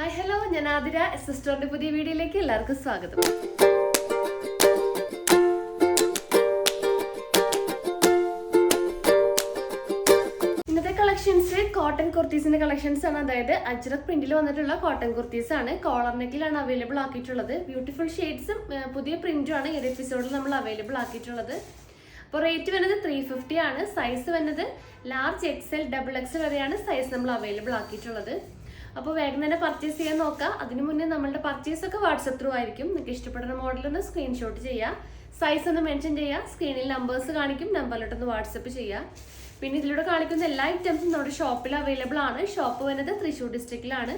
Hi hello, ഞാൻ ആതിര. സിസ്റ്ററിന്റെ പുതിയ വീഡിയോയിലേക്ക് എല്ലാവർക്കും സ്വാഗതം. ഇന്നത്തെ കളക്ഷൻസ് കോട്ടൺ കുർത്തീസിന്റെ കളക്ഷൻസ് ആണ്. അതായത് അജ്രക് പ്രിന്റിൽ വന്നിട്ടുള്ള കോട്ടൺ കുർത്തീസ് ആണ്. കോളർ നെക്കിലാണ് അവൈലബിൾ ആക്കിയിട്ടുള്ളത്. ബ്യൂട്ടിഫുൾ ഷെയ്ഡ്സും പുതിയ പ്രിന്റും ആണ് ഈ എപ്പിസോഡിൽ നമ്മൾ അവൈലബിൾ ആക്കിയിട്ടുള്ളത്. അപ്പോൾ റേറ്റ് വരുന്നത് 350 ആണ്. സൈസ് വരുന്നത് ലാർജ് XL XXL വരെയാണ് സൈസ് നമ്മൾ അവൈലബിൾ ആക്കിയിട്ടുള്ളത്. അപ്പോൾ വേഗം തന്നെ പർച്ചേസ് ചെയ്യാൻ നോക്കാം. അതിനു മുന്നേ നമ്മളുടെ പർച്ചേസ് ഒക്കെ വാട്സപ്പ് ത്രൂ ആയിരിക്കും. നിങ്ങൾക്ക് ഇഷ്ടപ്പെടുന്ന മോഡൽ ഒന്ന് സ്ക്രീൻഷോട്ട് ചെയ്യുക, സൈസ് ഒന്ന് മെൻഷൻ ചെയ്യുക, സ്ക്രീനിൽ നമ്പേഴ്സ് കാണിക്കും, നമ്പറിലോട്ടൊന്ന് വാട്സപ്പ് ചെയ്യുക. പിന്നെ ഇതിലൂടെ കാണിക്കുന്ന എല്ലാ ഐറ്റംസും നമ്മുടെ ഷോപ്പിൽ അവൈലബിൾ ആണ്. ഷോപ്പ് വരുന്നത് തൃശ്ശൂർ ഡിസ്ട്രിക്റ്റിലാണ്,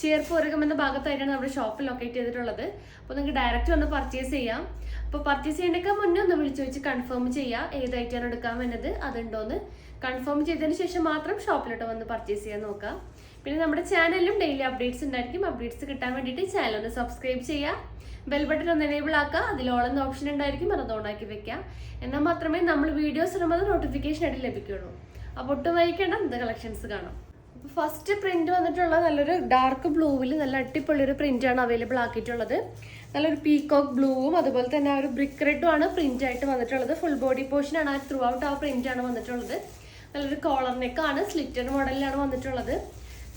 ചേർപ്പൂരകം എന്ന ഭാഗത്തായിട്ടാണ് നമ്മുടെ ഷോപ്പ് ലൊക്കേറ്റ് ചെയ്തിട്ടുള്ളത്. അപ്പോൾ നിങ്ങൾക്ക് ഡയറക്റ്റ് വന്ന് പർച്ചേസ് ചെയ്യാം. അപ്പോൾ പർച്ചേസ് ചെയ്യേണ്ടൊക്കെ മുന്നേ ഒന്ന് വിളിച്ചു വെച്ച് കൺഫേം ചെയ്യുക, ഏത് ഐറ്റാണ് എടുക്കാൻ വേണ്ടത് അതുണ്ടോന്ന് കൺഫേം ചെയ്തതിന് ശേഷം മാത്രം ഷോപ്പിലോട്ട് വന്ന് പർച്ചേസ് ചെയ്യാൻ നോക്കുക. പിന്നെ നമ്മുടെ ചാനലിലും ഡെയിലി അപ്ഡേറ്റ്സ് ഉണ്ടായിരിക്കും. അപ്ഡേറ്റ്സ് കിട്ടാൻ വേണ്ടിയിട്ട് ചാനൽ ഒന്ന് സബ്സ്ക്രൈബ് ചെയ്യുക, ബെൽ ബട്ടൺ ഒന്ന് എനേബിൾ ആക്കുക, അതിൽ ഓൾ എന്ന ഓപ്ഷൻ ഉണ്ടായിരിക്കും, അത് ഓണാക്കി വെക്കുക. എന്നാൽ മാത്രമേ നമ്മൾ വീഡിയോസ് ഇടുമ്പോൾ നോട്ടിഫിക്കേഷൻ ആയിട്ട് ലഭിക്കുകയുള്ളൂ. അപ്പോൾ ഒട്ടും വൈകിക്കേണ്ട ഇന്നത്തെ കളക്ഷൻസ് കാണാം. അപ്പോൾ ഫസ്റ്റ് പ്രിന്റ് വന്നിട്ടുള്ള നല്ലൊരു ഡാർക്ക് ബ്ലൂവിൽ നല്ല അടിപൊളിയൊരു പ്രിന്റാണ് അവൈലബിൾ ആക്കിയിട്ടുള്ളത്. നല്ലൊരു പീകോക്ക് ബ്ലൂവും അതുപോലെ തന്നെ ആ ഒരു ബ്രിക്ക് റെഡും ആണ് പ്രിന്റ് ആയിട്ട് വന്നിട്ടുള്ളത്. ഫുൾ ബോഡി പോർഷൻ ആണ്, ത്രൂ ഔട്ട് ആ പ്രിന്റ് ആണ് വന്നിട്ടുള്ളത്. നല്ലൊരു കോളർ നെക്കാണ്, സ്ലിറ്റഡ് മോഡലിലാണ് വന്നിട്ടുള്ളത്.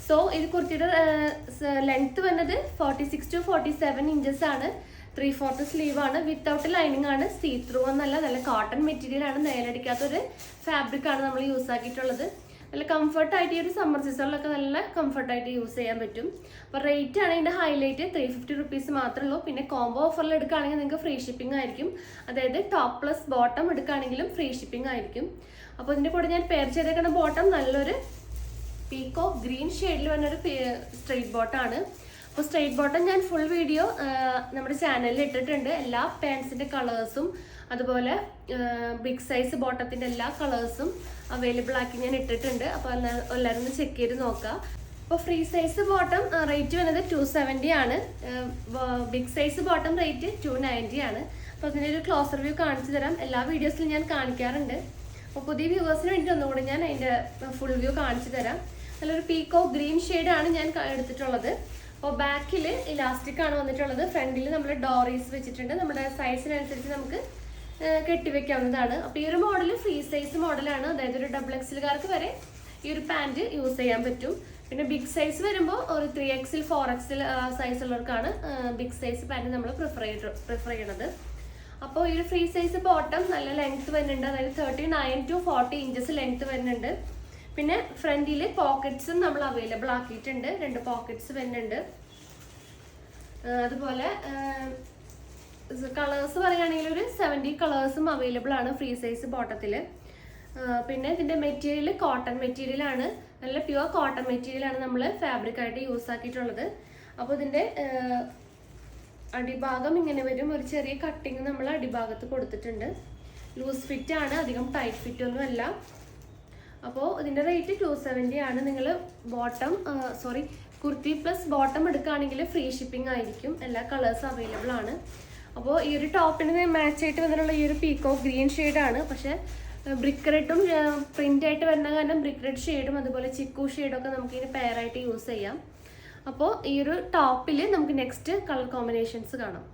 സോ ഇത് കുർത്തിയുടെ ലെങ്ത് വരുന്നത് 46 to 47 ഇഞ്ചസ് ആണ്. 3/4 സ്ലീവ് ആണ്, വിത്തൗട്ട് ലൈനിങ് ആണ്, സീ ത്രൂ എന്നല്ല, നല്ല കോട്ടൺ മെറ്റീരിയൽ ആണ്, നേലടിക്കാത്തൊരു ഫാബ്രിക് ആണ് നമ്മൾ യൂസ് ആക്കിയിട്ടുള്ളത്. നല്ല കംഫർട്ടായിട്ട് ഈ ഒരു സമ്മർ സീസണിലൊക്കെ നല്ല കംഫർട്ടായിട്ട് യൂസ് ചെയ്യാൻ പറ്റും. അപ്പോൾ റേറ്റ് ആണ് ഇതിൻ്റെ ഹൈലൈറ്റ്, 350 റുപ്പീസ് മാത്രമേ ഉള്ളൂ. പിന്നെ കോംബോ ഓഫറിൽ എടുക്കുകയാണെങ്കിൽ നിങ്ങൾക്ക് ഫ്രീ ഷിപ്പിംഗ് ആയിരിക്കും. അതായത് ടോപ്പ് പ്ലസ് ബോട്ടം എടുക്കുകയാണെങ്കിലും ഫ്രീ ഷിപ്പിംഗ് ആയിരിക്കും. അപ്പോൾ ഇതിൻ്റെ കൂടെ ഞാൻ പെയർ ചെയ്തേക്കുന്ന ബോട്ടം നല്ലൊരു പീക്കോ ഗ്രീൻ ഷെയ്ഡിൽ വന്നൊരു സ്ട്രെയിറ്റ് ബോട്ടാണ്. അപ്പോൾ സ്ട്രെയിറ്റ് ബോട്ടം ഞാൻ ഫുൾ വീഡിയോ നമ്മുടെ ചാനലിൽ ഇട്ടിട്ടുണ്ട്. എല്ലാ പാൻസിൻ്റെ കളേഴ്സും അതുപോലെ ബിഗ് സൈസ് ബോട്ടത്തിൻ്റെ എല്ലാ കളേഴ്സും അവൈലബിൾ ആക്കി ഞാൻ ഇട്ടിട്ടുണ്ട്. അപ്പോൾ എല്ലാവരും ഒന്ന് ചെക്ക് ചെയ്ത് നോക്കുക. അപ്പോൾ ഫ്രീ സൈസ് ബോട്ടം റേറ്റ് വരുന്നത് 270 ആണ്. ബിഗ് സൈസ് ബോട്ടം റേറ്റ് 290 ആണ്. അപ്പോൾ അതിൻ്റെ ഒരു ക്ലോസർ വ്യൂ കാണിച്ചു തരാം. എല്ലാ വീഡിയോസിലും ഞാൻ കാണിക്കാറുണ്ട്. അപ്പോൾ പുതിയ വ്യൂവേഴ്സിന് വേണ്ടി ഒന്നുകൂടി ഞാൻ അതിൻ്റെ ഫുൾ വ്യൂ കാണിച്ചു തരാം. നല്ലൊരു പീക്കോ ഗ്രീൻ ഷെയ്ഡാണ് ഞാൻ എടുത്തിട്ടുള്ളത്. അപ്പോൾ ബാക്കിൽ ഇലാസ്റ്റിക് ആണ് വന്നിട്ടുള്ളത്. ഫ്രണ്ടിൽ നമ്മൾ ഡോറീസ് വെച്ചിട്ടുണ്ട്. നമ്മുടെ സൈസിനനുസരിച്ച് നമുക്ക് കെട്ടിവെക്കാവുന്നതാണ്. അപ്പോൾ ഈ ഒരു മോഡൽ ഫ്രീ സൈസ് മോഡലാണ്. അതായത് ഒരു XXLകാർക്ക് വരെ ഈ ഒരു പാൻറ് യൂസ് ചെയ്യാൻ പറ്റും. പിന്നെ ബിഗ് സൈസ് വരുമ്പോൾ ഒരു 3XL 4XL സൈസ് ഉള്ളവർക്കാണ് ബിഗ് സൈസ് പാൻറ് നമ്മൾ പ്രിഫർ ചെയ്യണത്. അപ്പോൾ ഈ ഒരു ഫ്രീ സൈസ് ബോട്ടം നല്ല ലെങ്ത് വരുന്നുണ്ട്. അതായത് 39 to 40 ഇഞ്ചസ് ലെങ്ത് വരുന്നുണ്ട്. പിന്നെ ഫ്രണ്ടിൽ പോക്കറ്റ്സും നമ്മൾ അവൈലബിൾ ആക്കിയിട്ടുണ്ട്. 2 പോക്കറ്റ്സ് വരുന്നുണ്ട്. അതുപോലെ കളേഴ്സ് പറയുകയാണെങ്കിൽ ഒരു 70 കളേഴ്സും അവൈലബിൾ ആണ് ഫ്രീ സൈസ് ബോട്ടത്തിൽ. പിന്നെ ഇതിൻ്റെ മെറ്റീരിയൽ കോട്ടൺ മെറ്റീരിയൽ ആണ്, നല്ല പ്യുവർ കോട്ടൺ മെറ്റീരിയൽ ആണ് നമ്മൾ ഫാബ്രിക് ആയിട്ട് യൂസ് ആക്കിയിട്ടുള്ളത്. അപ്പോൾ ഇതിൻ്റെ അടിഭാഗം ഇങ്ങനെ വരും. ഒരു ചെറിയ കട്ടിങ് നമ്മൾ അടിഭാഗത്ത് കൊടുത്തിട്ടുണ്ട്. ലൂസ് ഫിറ്റ് ആണ്, അധികം ടൈറ്റ് ഫിറ്റ് ഒന്നും അല്ല. അപ്പോൾ ഇതിൻ്റെ റേറ്റ് 270 ആണ്. നിങ്ങൾ കുർത്തി പ്ലസ് ബോട്ടം എടുക്കുകയാണെങ്കിൽ ഫ്രീ ഷിപ്പിംഗ് ആയിരിക്കും. എല്ലാ കളേഴ്സും അവൈലബിൾ ആണ്. അപ്പോൾ ഈ ഒരു ടോപ്പിന് മാച്ച് ആയിട്ട് വന്നിട്ടുള്ള ഈ ഒരു പീക്കോ ഗ്രീൻ ഷെയ്ഡാണ്. പക്ഷേ ബ്രിക്ക് റെഡും പ്രിൻ്റ് ആയിട്ട് വരുന്ന കാരണം ബ്രിക്ക് റെഡ് ഷെയ്ഡും അതുപോലെ ചിക്കു ഷെയ്ഡൊക്കെ നമുക്ക് ഇതിന് പെയറായിട്ട് യൂസ് ചെയ്യാം. അപ്പോൾ ഈ ഒരു ടോപ്പിൽ നമുക്ക് നെക്സ്റ്റ് കളർ കോമ്പിനേഷൻസ് കാണാം.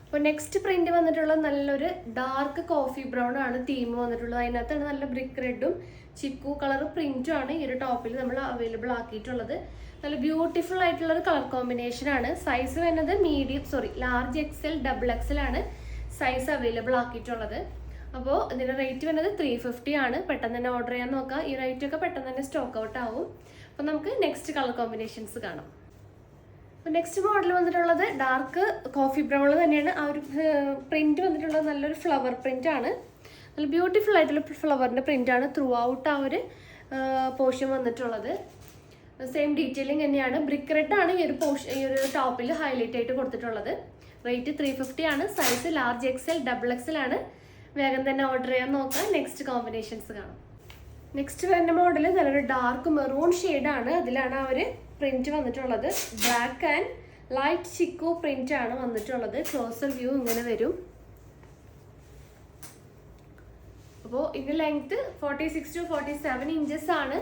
അപ്പോൾ നെക്സ്റ്റ് പ്രിന്റ് വന്നിട്ടുള്ളത് നല്ലൊരു ഡാർക്ക് കോഫി ബ്രൗൺ ആണ് തീം വന്നിട്ടുള്ളത്. അതിനകത്താണ് നല്ല ബ്രിക്ക് റെഡും ചിക്കു കളർ പ്രിന്റും ആണ് ഈ ഒരു ടോപ്പിൽ നമ്മൾ അവൈലബിൾ ആക്കിയിട്ടുള്ളത്. നല്ല ബ്യൂട്ടിഫുൾ ആയിട്ടുള്ള ഒരു കളർ കോമ്പിനേഷൻ ആണ്. സൈസ് വരുന്നത് ലാർജ് XL XXL ആണ് സൈസ് അവൈലബിൾ ആക്കിയിട്ടുള്ളത്. അപ്പോൾ ഇതിൻ്റെ റേറ്റ് വരുന്നത് 350 ആണ്. പെട്ടെന്ന് തന്നെ ഓർഡർ ചെയ്യാൻ നോക്കാം. ഈ റേറ്റ് ഒക്കെ പെട്ടെന്ന് തന്നെ സ്റ്റോക്ക് ഔട്ട് ആവും. അപ്പോൾ നമുക്ക് നെക്സ്റ്റ് കളർ കോമ്പിനേഷൻസ് കാണാം. അപ്പോൾ നെക്സ്റ്റ് മോഡൽ വന്നിട്ടുള്ളത് ഡാർക്ക് കോഫി ബ്രൗൺ തന്നെയാണ്. ആ ഒരു പ്രിന്റ് വന്നിട്ടുള്ളത് നല്ലൊരു ഫ്ലവർ പ്രിന്റ് ആണ്. നല്ല ബ്യൂട്ടിഫുൾ ആയിട്ടുള്ള ഫ്ലവറിൻ്റെ പ്രിന്റ് ആണ് ത്രൂ ഔട്ട് ആ ഒരു പോർഷൻ വന്നിട്ടുള്ളത്. സെയിം ഡീറ്റെയിലിംഗ് തന്നെയാണ്. ബ്രിക്ക് റെഡ് ആണ് ഈ ഒരു ടോപ്പിൽ ഹൈലൈറ്റ് ആയിട്ട് കൊടുത്തിട്ടുള്ളത്. റേറ്റ് 350 ആണ്. സൈസ് ലാർജ് XL XXL ആണ്. വേഗം തന്നെ ഓർഡർ ചെയ്യാൻ നോക്കാം. നെക്സ്റ്റ് കോമ്പിനേഷൻസ് കാണാം. നെക്സ്റ്റ് വരുന്ന മോഡൽ നല്ലൊരു ഡാർക്ക് മെറൂൺ ഷെയ്ഡാണ്. അതിലാണ് ആ ഒരു പ്രിന്റ് വന്നിട്ടുള്ളത്. Black and light chikoo print ആണ് വന്നിട്ടുള്ളത്. ക്ലോസർ വ്യൂ ഇങ്ങനെ വരും. അപ്പോൾ ഇതിന്റെ ലെങ്ത് 46 to 47 ഇഞ്ചസ് ആണ്.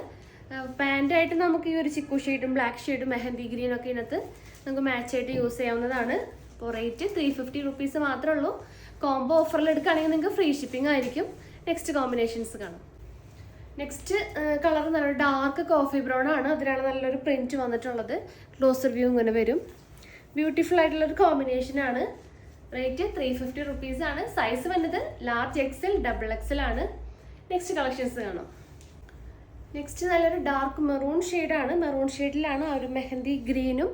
പാൻറ്റായിട്ട് നമുക്ക് ഈ ഒരു ചിക്കു ഷെയ്ഡും ബ്ലാക്ക് ഷെയ്ഡും മെഹന്തി ഗ്രീനും ഒക്കെ ഇതിനകത്ത് നമുക്ക് മാച്ചായിട്ട് യൂസ് ചെയ്യാവുന്നതാണ്. അപ്പോൾ റേറ്റ് 350 റുപ്പീസ് മാത്രമേ ഉള്ളൂ. കോംബോ ഓഫറിൽ എടുക്കുകയാണെങ്കിൽ നിങ്ങൾക്ക് ഫ്രീ ഷിപ്പിംഗ് ആയിരിക്കും. നെക്സ്റ്റ് കോമ്പിനേഷൻസ് കാണാം. നെക്സ്റ്റ് കളർ നല്ലൊരു ഡാർക്ക് കോഫി ബ്രൗൺ ആണ്. അതിലാണ് നല്ലൊരു പ്രിന്റ് വന്നിട്ടുള്ളത്. ക്ലോസർ വ്യൂ ഇങ്ങനെ വരും. ബ്യൂട്ടിഫുൾ ആയിട്ടുള്ളൊരു കോമ്പിനേഷനാണ്. റേറ്റ് 350 റുപ്പീസ് ആണ്. സൈസ് വന്നത് ലാർജ് എക്സൽ, ഡബിൾ എക്സൽ ആണ്. നെക്സ്റ്റ് കളക്ഷൻസ് കാണാം. നെക്സ്റ്റ് നല്ലൊരു ഡാർക്ക് മെറൂൺ ഷെയ്ഡാണ്. മെറൂൺ ഷെയ്ഡിലാണ് ആ ഒരു മെഹന്തി ഗ്രീനും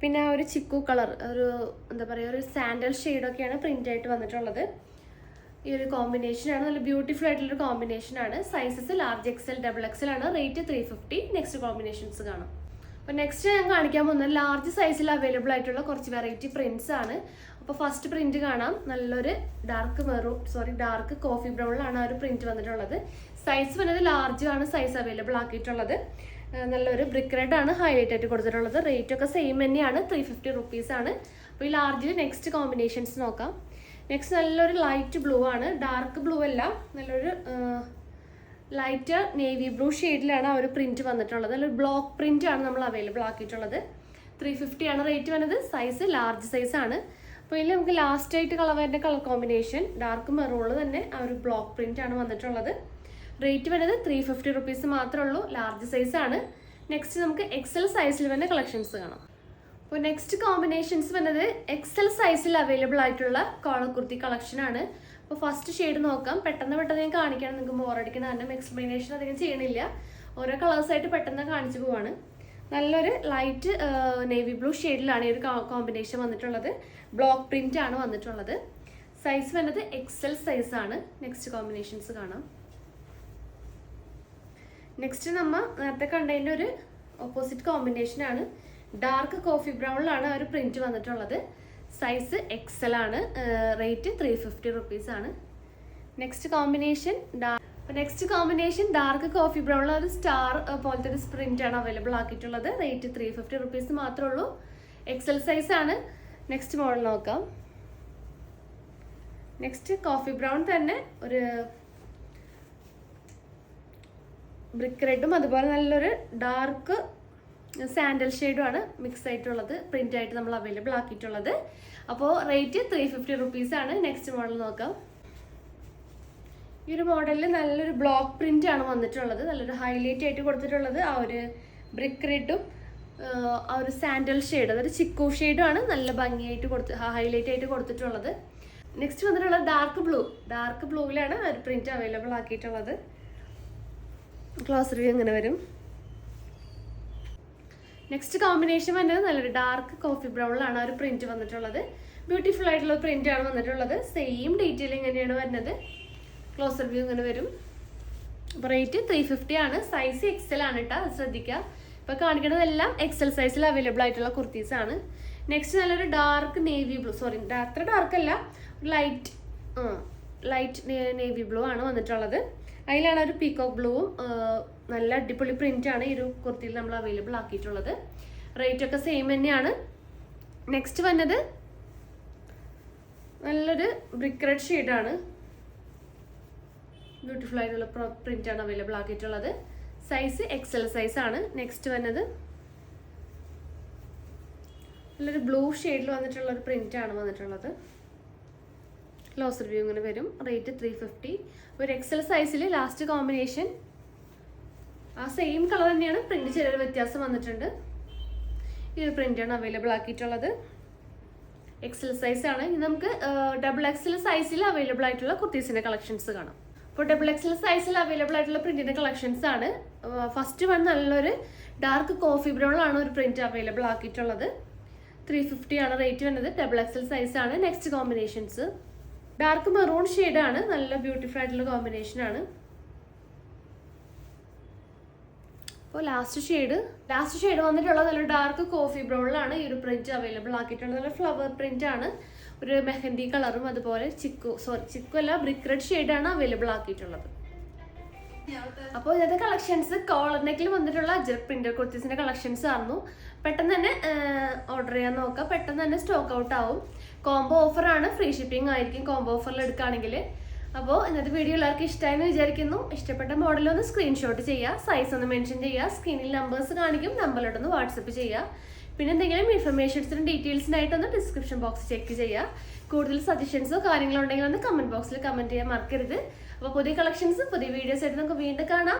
പിന്നെ ആ ഒരു ചിക്കു കളർ, ഒരു എന്താ പറയുക, ഒരു സാൻഡൽ ഷെയ്ഡൊക്കെയാണ് പ്രിന്റ് ആയിട്ട് വന്നിട്ടുള്ളത്. ഈ ഒരു കോമ്പിനേഷനാണ്. നല്ല ബ്യൂട്ടിഫുൾ ആയിട്ടുള്ളൊരു കോമ്പിനേഷനാണ്. Sizes large XL, double XL ആണ്. റേറ്റ് 350. നെക്സ്റ്റ് കോമ്പിനേഷൻസ് കാണാം. അപ്പോൾ നെക്സ്റ്റ് ഞാൻ കാണിക്കാൻ പോകുന്നത് ലാർജ് സൈസിൽ അവൈലബിൾ ആയിട്ടുള്ള കുറച്ച് വെറൈറ്റി പ്രിന്റ്സ് ആണ്. അപ്പോൾ ഫസ്റ്റ് പ്രിന്റ് കാണാം. നല്ലൊരു ഡാർക്ക് കോഫി ബ്രൗണിലാണ് ആ ഒരു പ്രിന്റ് വന്നിട്ടുള്ളത്. സൈസ് വന്നത് ലാർജ് ആണ് സൈസ് അവൈലബിൾ ആക്കിയിട്ടുള്ളത്. നല്ലൊരു ബ്രിക്ക് റെഡ് ആണ് ഹൈലൈറ്റ് ആയിട്ട് കൊടുത്തിട്ടുള്ളത്. റേറ്റ് ഒക്കെ സെയിം തന്നെയാണ്, 350 റുപ്പീസ് ആണ്. അപ്പോൾ ഈ ലാർജിൽ നെക്സ്റ്റ് കോമ്പിനേഷൻസ് നോക്കാം. നെക്സ്റ്റ് നല്ലൊരു ലൈറ്റ് ബ്ലൂ ആണ്. ഡാർക്ക് ബ്ലൂ അല്ല, നല്ലൊരു ലൈറ്റ് നേവി ബ്ലൂ ഷെയ്ഡിലാണ് ആ ഒരു പ്രിന്റ് വന്നിട്ടുള്ളത്. നല്ലൊരു ബ്ലോക്ക് പ്രിന്റ് ആണ് നമ്മൾ അവൈലബിൾ ആക്കിയിട്ടുള്ളത്. 350 ആണ് റേറ്റ് വന്നത്. സൈസ് ലാർജ് സൈസ് ആണ്. അപ്പോൾ ഇതിൽ നമുക്ക് ലാസ്റ്റ് ആയിട്ട് കളറിൻ്റെ കളർ കോമ്പിനേഷൻ ഡാർക്ക് മെറൂണിൽ തന്നെ ആ ഒരു ബ്ലോക്ക് പ്രിന്റ് ആണ് വന്നിട്ടുള്ളത്. റേറ്റ് വരുന്നത് 350 റുപ്പീസ് മാത്രമേ ഉള്ളൂ. ലാർജ് സൈസ് ആണ്. നെക്സ്റ്റ് നമുക്ക് എക്സൽ സൈസിൽ വരുന്ന കളക്ഷൻസ് കാണാം. അപ്പോൾ നെക്സ്റ്റ് കോമ്പിനേഷൻസ് വന്നത് എക്സൽ സൈസിൽ അവൈലബിൾ ആയിട്ടുള്ള കോളർ കുർത്തി കളക്ഷൻ ആണ്. അപ്പോൾ ഫസ്റ്റ് ഷെയ്ഡ് നോക്കാം. പെട്ടെന്ന് ഞാൻ കാണിക്കണം, നിങ്ങൾക്ക് ബോറടിക്കണം, കാരണം എക്സ്പ്ലനേഷൻ അധികം ചെയ്യണില്ല. ഓരോ കളേഴ്സായിട്ട് പെട്ടെന്ന് കാണിച്ചു പോവാണ്. നല്ലൊരു ലൈറ്റ് നേവി ബ്ലൂ ഷെയ്ഡിലാണ് ഈ ഒരു കോമ്പിനേഷൻ വന്നിട്ടുള്ളത്. ബ്ലോക്ക് പ്രിന്റ് ആണ് വന്നിട്ടുള്ളത്. സൈസ് വരുന്നത് എക്സൽ സൈസ് ആണ്. നെക്സ്റ്റ് കോമ്പിനേഷൻസ് കാണാം. നെക്സ്റ്റ് നമ്മൾ നേരത്തെ കണ്ടതിൻ്റെ ഒരു ഓപ്പോസിറ്റ് കോമ്പിനേഷൻ ആണ്. ഡാർക്ക് കോഫി ബ്രൗണിലാണ് ആ ഒരു പ്രിന്റ് വന്നിട്ടുള്ളത്. സൈസ് എക്സൽ ആണ്. റേറ്റ് 350 റുപ്പീസ് ആണ്. നെക്സ്റ്റ് കോമ്പിനേഷൻ ഡാർക്ക് കോഫി ബ്രൗണിൽ ഒരു സ്റ്റാർ പോലത്തെ ഒരു പ്രിന്റ് ആണ് അവൈലബിൾ ആക്കിയിട്ടുള്ളത്. റേറ്റ് 350 റുപ്പീസ് മാത്രമേ ഉള്ളൂ. എക്സൽ സൈസ് ആണ്. നെക്സ്റ്റ് മോഡൽ നോക്കാം. നെക്സ്റ്റ് കോഫി ബ്രൗൺ തന്നെ ഒരു ബ്രിക്ക് റെഡും അതുപോലെ നല്ലൊരു ഡാർക്ക് സാൻഡൽ ഷെയ്ഡുമാണ് മിക്സ് ആയിട്ടുള്ളത് പ്രിന്റ് ആയിട്ട് നമ്മൾ അവൈലബിൾ ആക്കിയിട്ടുള്ളത്. അപ്പോൾ റേറ്റ് 350 റുപ്പീസ് ആണ്. നെക്സ്റ്റ് മോഡൽ നോക്കാം. ഈ ഒരു മോഡലിൽ നല്ലൊരു ബ്ലോക്ക് പ്രിന്റ് ആണ് വന്നിട്ടുള്ളത്. നല്ലൊരു ഹൈലൈറ്റ് ആയിട്ട് കൊടുത്തിട്ടുള്ളത് ആ ഒരു ബ്രിക്ക് റെഡും ആ ഒരു സാൻഡൽ ഷെയ്ഡ്, അതൊരു ചിക്കു ഷെയ്ഡും ആണ് നല്ല ഭംഗിയായിട്ട് ഹൈലൈറ്റ് ആയിട്ട് കൊടുത്തിട്ടുള്ളത്. നെക്സ്റ്റ് വന്നിട്ടുള്ളത് ഡാർക്ക് ബ്ലൂവിലാണ് ഒരു പ്രിന്റ് അവൈലബിൾ ആക്കിയിട്ടുള്ളത്. ക്ലോസർ വ്യൂ ഇങ്ങനെ വരും. നെക്സ്റ്റ് കോമ്പിനേഷൻ വന്നത് നല്ലൊരു ഡാർക്ക് കോഫി ബ്രൗണിലാണ് ആ ഒരു പ്രിന്റ് വന്നിട്ടുള്ളത്. ബ്യൂട്ടിഫുൾ ആയിട്ടുള്ള പ്രിന്റ് ആണ് വന്നിട്ടുള്ളത്. സെയിം ഡീറ്റെയിലിംഗ് തന്നെയാണ് വരുന്നത്. ക്ലോസർ വ്യൂ ഇങ്ങനെ വരും. അപ്പോൾ റേറ്റ് 350 ആണ്. സൈസ് എക്സൽ ആണ് കേട്ടോ, അത് ശ്രദ്ധിക്കുക. ഇപ്പോൾ കാണിക്കുന്നതെല്ലാം എക്സൽ സൈസിൽ അവൈലബിൾ ആയിട്ടുള്ള കുർത്തീസ് ആണ്. നെക്സ്റ്റ് നല്ലൊരു ഡാർക്ക് നേവി ബ്ലൂ, അത്ര ഡാർക്ക് അല്ല, ലൈറ്റ് നേവി ബ്ലൂ ആണ് വന്നിട്ടുള്ളത്. അതിലാണ് ഒരു പീകോക്ക് ബ്ലൂവും നല്ല അടിപൊളി പ്രിന്റ് ആണ് ഈ ഒരു കുർത്തിയിൽ നമ്മൾ അവൈലബിൾ ആക്കിയിട്ടുള്ളത്. റേറ്റ് ഒക്കെ സെയിം തന്നെയാണ്. നെക്സ്റ്റ് വന്നത് നല്ലൊരു ബ്രിക്ക് റെഡ് ഷെയ്ഡാണ്. ബ്യൂട്ടിഫുൾ ആയിട്ടുള്ള പ്രിന്റ് ആണ് അവൈലബിൾ ആക്കിയിട്ടുള്ളത്. സൈസ് എക്സൽ സൈസ് ആണ്. നെക്സ്റ്റ് വന്നത് നല്ലൊരു ബ്ലൂ ഷെയ്ഡിൽ വന്നിട്ടുള്ള ഒരു പ്രിന്റ് ആണ് വന്നിട്ടുള്ളത്. ക്ലോസർ വ്യൂ ഇങ്ങനെ വരും. റേറ്റ് 350. ഒരു എക്സൽ സൈസിൽ ലാസ്റ്റ് കോമ്പിനേഷൻ ആ സെയിം കളർ തന്നെയാണ്, പ്രിന്റ് ചെറിയൊരു വ്യത്യാസം വന്നിട്ടുണ്ട്. ഈ ഒരു പ്രിന്റാണ് അവൈലബിൾ ആക്കിയിട്ടുള്ളത്. എക്സൽ സൈസ് ആണ്. ഇനി നമുക്ക് ഡബിൾ എക്സൽ സൈസിൽ അവൈലബിൾ ആയിട്ടുള്ള കുർത്തീസിന്റെ കളക്ഷൻസ് കാണാം. അപ്പോൾ ഡബിൾ എക്സൽ സൈസിൽ അവൈലബിൾ ആയിട്ടുള്ള പ്രിന്റിന്റെ കളക്ഷൻസ് ആണ്. ഫസ്റ്റ് വൺ നല്ലൊരു ഡാർക്ക് കോഫി ബ്രൗണിലാണ് ഒരു പ്രിന്റ് അവൈലബിൾ ആക്കിയിട്ടുള്ളത്. 350 ആണ് റേറ്റ് വരുന്നത്. ഡബിൾ എക്സൽ സൈസ് ആണ്. നെക്സ്റ്റ് കോമ്പിനേഷൻസ് ഡാർക്ക് മെറൂൺ ഷെയ്ഡാണ്. നല്ല ബ്യൂട്ടിഫുൾ ആയിട്ടുള്ള കോമ്പിനേഷൻ ആണ്. അപ്പോൾ ലാസ്റ്റ് ഷെയ്ഡ് വന്നിട്ടുള്ളത് നല്ല ഡാർക്ക് കോഫി ബ്രൗണിലാണ് ഈ ഒരു പ്രിന്റ് അവൈലബിൾ ആക്കിയിട്ടുള്ളത്. നല്ല ഫ്ലവർ പ്രിന്റ് ആണ്. ഒരു മെഹന്തി കളറും അതുപോലെ ചിക്കു അല്ല ബ്രിക്ക് റെഡ് ഷെയ്ഡാണ് അവൈലബിൾ ആക്കിയിട്ടുള്ളത്. അപ്പോൾ ഇന്നത്തെ കളക്ഷൻസ് കോളർ നെക്കിൽ വന്നിട്ടുള്ള അജ്രക് പ്രിന്റർ കുർത്തീസിന്റെ കളക്ഷൻസ് ആയിരുന്നു. പെട്ടെന്ന് തന്നെ ഓർഡർ ചെയ്യാൻ നോക്കാം. പെട്ടെന്ന് തന്നെ സ്റ്റോക്ക് ഔട്ട് ആവും. കോംബോ ഓഫർ ആണ്. ഫ്രീ ഷിപ്പിംഗ് ആയിരിക്കും കോംബോ ഓഫറിൽ എടുക്കുകയാണെങ്കിൽ. അപ്പോൾ ഇന്നത്തെ വീഡിയോ എല്ലാവർക്കും ഇഷ്ടമായെന്ന് വിചാരിക്കുന്നു. ഇഷ്ടപ്പെട്ട മോഡലൊന്ന് സ്ക്രീൻഷോട്ട് ചെയ്യുക, സൈസ് ഒന്ന് മെൻഷൻ ചെയ്യുക, സ്ക്രീനിൽ നമ്പേഴ്സ് കാണിക്കും, നമ്പറിലോട്ടൊന്ന് വാട്സപ്പ് ചെയ്യുക. പിന്നെ എന്തെങ്കിലും ഇൻഫർമേഷൻസിനും ഡീറ്റെയിൽസിനായിട്ടൊന്ന് ഡിസ്ക്രിപ്ഷൻ ബോക്സ് ചെക്ക് ചെയ്യുക. കൂടുതൽ സജഷൻസോ കാര്യങ്ങളോ ഉണ്ടെങ്കിൽ ഒന്ന് കമൻറ്റ് ബോക്സിൽ കമൻറ്റ് ചെയ്യാൻ മറക്കരുത്. അപ്പോൾ പുതിയ കളക്ഷൻസ് പുതിയ വീഡിയോസ് ആയിട്ട് നമുക്ക് വീണ്ടും കാണാം.